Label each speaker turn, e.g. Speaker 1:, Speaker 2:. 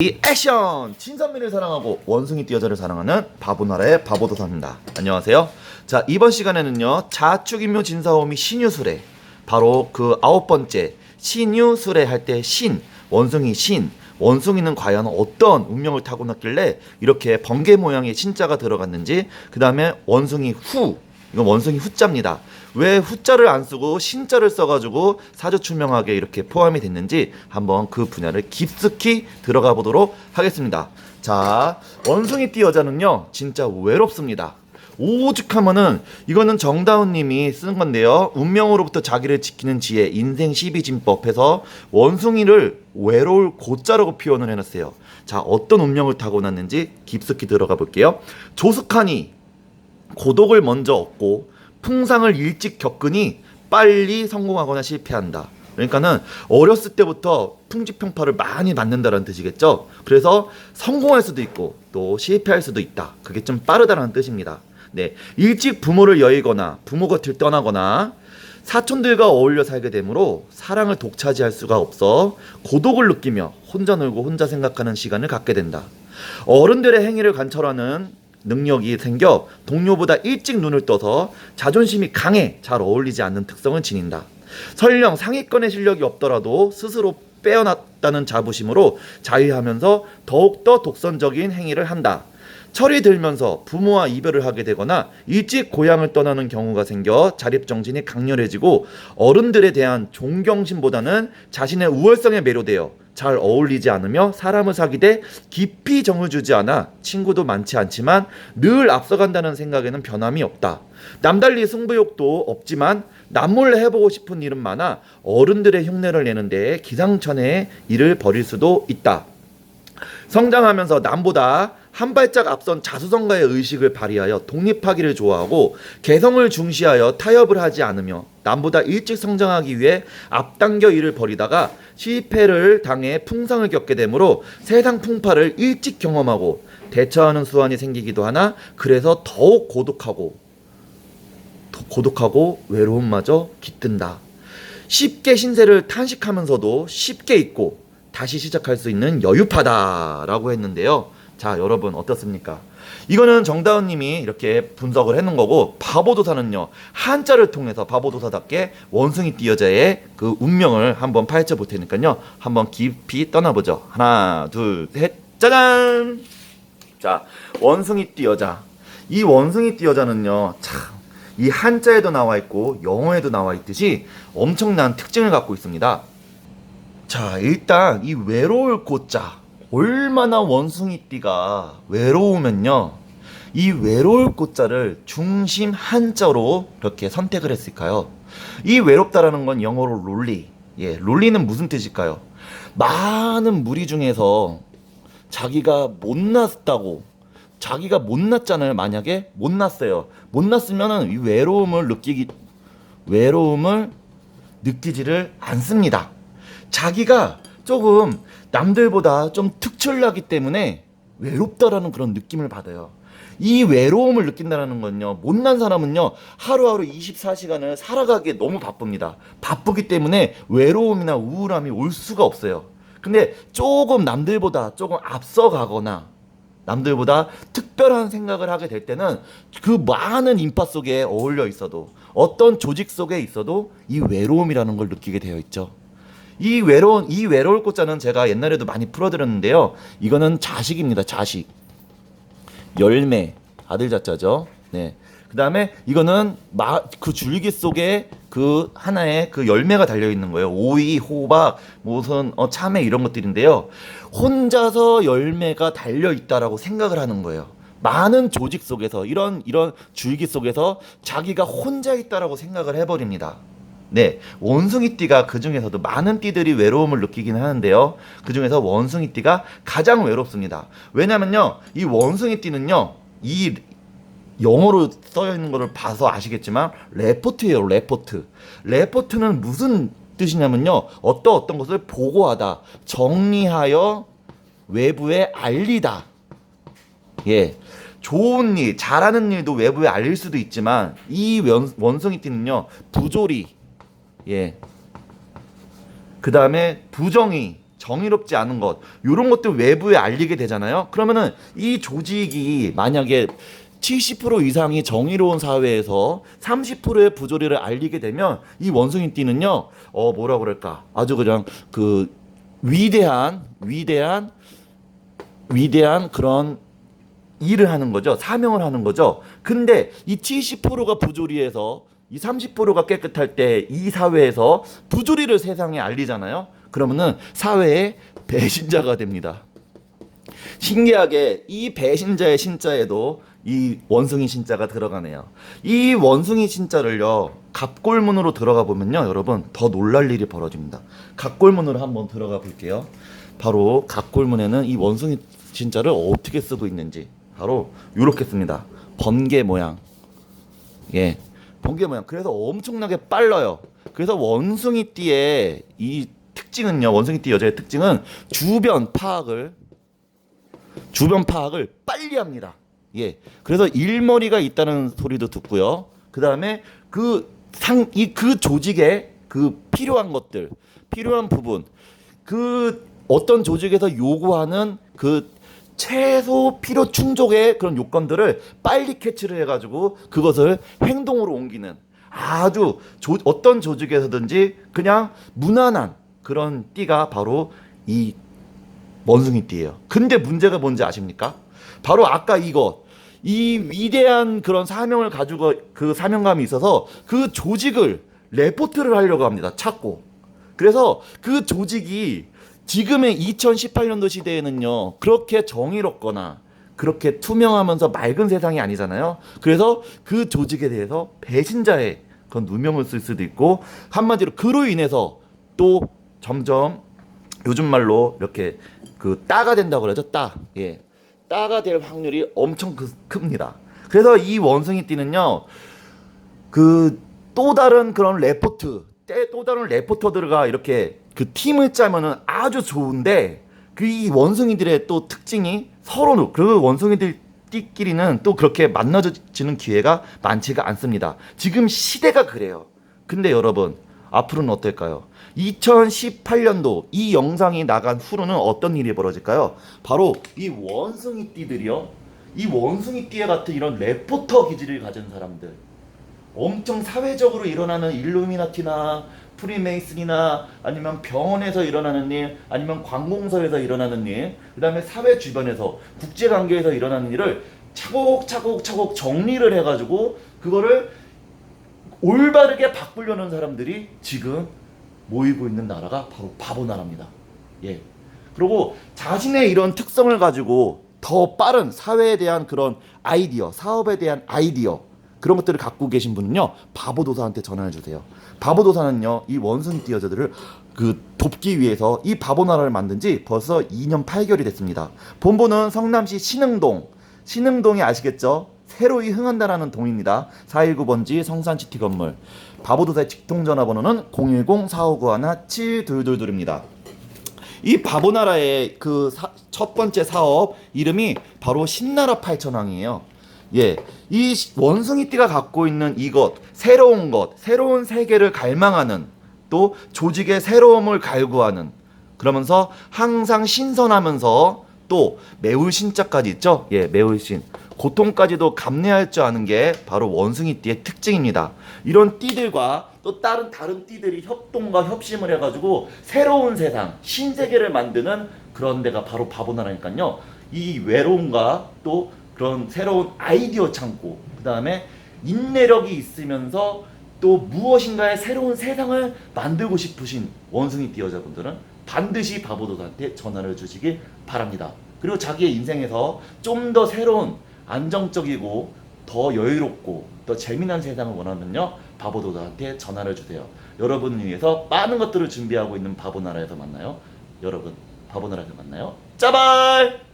Speaker 1: 이 액션! 친선미를 사랑하고 원숭이띠 여자를 사랑하는 바보나라의 바보도사입니다. 안녕하세요. 자, 이번 시간에는요, 자축인묘 진사오미 신유술에 바로 그 9번째 신유술에 할 때 원숭이 원숭이는 과연 어떤 운명을 타고났길래 이렇게 번개 모양의 신자가 들어갔는지, 그 다음에 원숭이 이건 원숭이 후자입니다. 왜 후자를 안 쓰고 신자를 써가지고 사주출명하게 이렇게 포함이 됐는지 한번 그 분야를 깊숙이 들어가 보도록 하겠습니다. 자, 원숭이띠 여자는요 진짜 외롭습니다. 오죽하면은 이거는 정다운님이 쓰는 건데요, 운명으로부터 자기를 지키는 지혜 인생 12진법 해서 원숭이를 외로울 고자라고 표현을 해놨어요. 자, 어떤 운명을 타고났는지 깊숙이 들어가 볼게요. 조숙하니 고독을 먼저 얻고 풍상을 일찍 겪으니 빨리 성공하거나 실패한다. 그러니까는 어렸을 때부터 풍지평파를 많이 맞는다는 뜻이겠죠. 그래서 성공할 수도 있고 또 실패할 수도 있다. 그게 좀 빠르다는 뜻입니다. 네, 일찍 부모를 여의거나 부모 곁을 떠나거나 사촌들과 어울려 살게 되므로 사랑을 독차지할 수가 없어 고독을 느끼며 혼자 놀고 혼자 생각하는 시간을 갖게 된다. 어른들의 행위를 관철하는 능력이 생겨 동료보다 일찍 눈을 떠서 자존심이 강해 잘 어울리지 않는 특성을 지닌다. 설령 상위권의 실력이 없더라도 스스로 빼어났다는 자부심으로 자위하면서 더욱더 독선적인 행위를 한다. 철이 들면서 부모와 이별을 하게 되거나 일찍 고향을 떠나는 경우가 생겨 자립정신이 강렬해지고 어른들에 대한 존경심보다는 자신의 우월성에 매료되어 잘 어울리지 않으며 사람을 사귀되 깊이 정을 주지 않아 친구도 많지 않지만 늘 앞서간다는 생각에는 변함이 없다. 남달리 승부욕도 없지만 남몰래 해보고 싶은 일은 많아 어른들의 흉내를 내는 데에 기상천외의 일을 벌일 수도 있다. 성장하면서 남보다 한 발짝 앞선 자수성가의 의식을 발휘하여 독립하기를 좋아하고 개성을 중시하여 타협을 하지 않으며 남보다 일찍 성장하기 위해 앞당겨 일을 벌이다가 실패를 당해 풍상을 겪게 되므로 세상 풍파를 일찍 경험하고 대처하는 수완이 생기기도 하나 그래서 더욱 고독하고 외로움마저 깃든다. 쉽게 신세를 탄식하면서도 쉽게 잊고 다시 시작할 수 있는 여유파다라고 했는데요. 자, 여러분 어떻습니까? 이거는 정다은님이 이렇게 분석을 해놓은 거고, 바보도사는요 한자를 통해서 바보도사답게 원숭이띠 여자의 그 운명을 한번 파헤쳐 볼 테니까요, 한번 깊이 떠나보죠. 하나 둘 셋, 짜잔! 자, 원숭이띠 여자. 이 원숭이띠 여자는요 참, 이 한자에도 나와 있고 영어에도 나와 있듯이 엄청난 특징을 갖고 있습니다. 자, 일단 이 외로울 고자, 얼마나 원숭이띠가 외로우면요 이 외로울 고자를 중심 한자로 이렇게 선택을 했을까요? 이 외롭다라는 건 영어로 롤리. 롤리는 무슨 뜻일까요? 많은 무리 중에서 자기가 못났잖아요. 만약에 못났어요. 못났으면은 이 외로움을 느끼지를 않습니다. 자기가 조금 남들보다 좀 특출나기 때문에 외롭다라는 그런 느낌을 받아요. 이 외로움을 느낀다는 건요, 못난 사람은요 하루하루 24시간을 살아가기에 너무 바쁩니다. 바쁘기 때문에 외로움이나 우울함이 올 수가 없어요. 근데 조금 남들보다 조금 앞서가거나 남들보다 특별한 생각을 하게 될 때는 그 많은 인파 속에 어울려 있어도, 어떤 조직 속에 있어도 이 외로움이라는 걸 느끼게 되어 있죠. 이 외로울 꽃자는 제가 옛날에도 많이 풀어드렸는데요, 이거는 자식입니다. 자식, 열매, 아들 자자죠. 네. 그 다음에 이거는 그 줄기 속에 그 하나의 그 열매가 달려 있는 거예요. 오이, 호박, 무슨 참외 이런 것들인데요, 혼자서 열매가 달려 있다라고 생각을 하는 거예요. 많은 조직 속에서, 이런 줄기 속에서 자기가 혼자 있다라고 생각을 해버립니다. 네, 원숭이띠가 그 중에서도 많은 띠들이 외로움을 느끼기는 하는데요, 그 중에서 원숭이띠가 가장 외롭습니다. 왜냐면요, 이 원숭이띠는요, 이 영어로 써 있는 거를 봐서 아시겠지만 레포트예요. 레포트는 무슨 뜻이냐면요, 어떤 것을 보고하다, 정리하여 외부에 알리다. 좋은 일, 잘하는 일도 외부에 알릴 수도 있지만 이 원숭이띠는요 부조리, 그 다음에 부정의, 정의롭지 않은 것, 이런 것들 외부에 알리게 되잖아요. 그러면은 이 조직이 만약에 70% 이상이 정의로운 사회에서 30%의 부조리를 알리게 되면 이 원숭이띠는요, 뭐라 그럴까, 아주 그냥 그 위대한 그런 일을 하는 거죠. 사명을 하는 거죠. 근데 이 70%가 부조리해서 이 30%가 깨끗할 때 이 사회에서 부조리를 세상에 알리잖아요. 그러면은 사회의 배신자가 됩니다. 신기하게 이 배신자의 신자에도 이 원숭이 신자가 들어가네요. 이 원숭이 신자를요, 갑골문으로 들어가 보면요, 여러분 더 놀랄 일이 벌어집니다. 갑골문으로 한번 들어가 볼게요. 바로 갑골문에는 이 원숭이 신자를 어떻게 쓰고 있는지 바로 이렇게 씁니다. 번개 모양. 예, 번개 모양. 그래서 엄청나게 빨라요. 그래서 원숭이띠의 이 특징은요, 원숭이띠 여자의 특징은 주변 파악을 빨리 합니다. 예, 그래서 일머리가 있다는 소리도 듣고요. 그 다음에 그 조직에 그 필요한 것들, 필요한 부분, 그 어떤 조직에서 요구하는 그 최소 필요 충족의 그런 요건들을 빨리 캐치를 해가지고 그것을 행동으로 옮기는 아주 어떤 조직에서든지 그냥 무난한 그런 띠가 바로 이 원숭이띠예요. 근데 문제가 뭔지 아십니까? 바로 아까 이 위대한 그런 사명을 가지고 그 사명감이 있어서 그 조직을 레포트를 하려고 합니다. 찾고. 그래서 그 조직이 지금의 2018년도 시대에는요, 그렇게 정의롭거나 그렇게 투명하면서 맑은 세상이 아니잖아요. 그래서 그 조직에 대해서 배신자의 그런 누명을 쓸 수도 있고, 한마디로 그로 인해서 또 점점 요즘 말로 이렇게 그 따가 된다고 그러죠. 예, 따가 될 확률이 엄청 큽니다. 그래서 이 원숭이띠는요, 그 또 다른 그런 또 다른 레포터들과 이렇게 그 팀을 짜면은 아주 좋은데, 그 이 원숭이들의 또 특징이 서로 그 원숭이들끼리는 또 그렇게 만나지는 기회가 많지가 않습니다. 지금 시대가 그래요. 근데 여러분, 앞으로는 어떨까요? 2018년도 이 영상이 나간 후로는 어떤 일이 벌어질까요? 바로 이 원숭이띠들이요, 이 원숭이띠에 같은 이런 레포터 기질을 가진 사람들, 엄청 사회적으로 일어나는 일루미나티나 프리메이슨이나 아니면 병원에서 일어나는 일, 아니면 관공서에서 일어나는 일, 그 다음에 사회 주변에서 국제관계에서 일어나는 일을 차곡차곡 정리를 해가지고 그거를 올바르게 바꾸려는 사람들이 지금 모이고 있는 나라가 바로 바보 나라입니다. 예. 그리고 자신의 이런 특성을 가지고 더 빠른 사회에 대한 그런 아이디어, 사업에 대한 아이디어, 그런 것들을 갖고 계신 분은요, 바보도사한테 전화해 주세요. 바보도사는요, 이 원숭이띠 여자들을 그 돕기 위해서 이 바보나라를 만든 지 벌써 2년 8개월이 됐습니다. 본부는 성남시 신흥동이 아시겠죠? 새로이 흥한다라는 동입니다. 419번지 성산시티 건물. 바보도사의 직통전화번호는 010-4591-7222입니다. 이 바보나라의 그 첫 번째 사업 이름이 바로 신나라 8천왕이에요. 예, 이 원숭이띠가 갖고 있는 이것, 새로운 세계를 갈망하는, 또 조직의 새로움을 갈구하는, 그러면서 항상 신선하면서 또 매울신자까지 있죠. 예, 매울신, 고통까지도 감내할 줄 아는 게 바로 원숭이띠의 특징입니다. 이런 띠들과 또 다른 띠들이 협동과 협심을 해가지고 새로운 세상, 신세계를 만드는 그런 데가 바로 바보나라니까요. 이 외로움과 또 그런 새로운 아이디어 창고, 그 다음에 인내력이 있으면서 또 무엇인가의 새로운 세상을 만들고 싶으신 원숭이띠 여자분들은 반드시 바보도사한테 전화를 주시길 바랍니다. 그리고 자기의 인생에서 좀 더 새로운, 안정적이고 더 여유롭고 더 재미난 세상을 원하면요, 바보도사한테 전화를 주세요. 여러분을 위해서 많은 것들을 준비하고 있는 바보나라에서 만나요. 여러분, 바보나라에서 만나요. 짜발!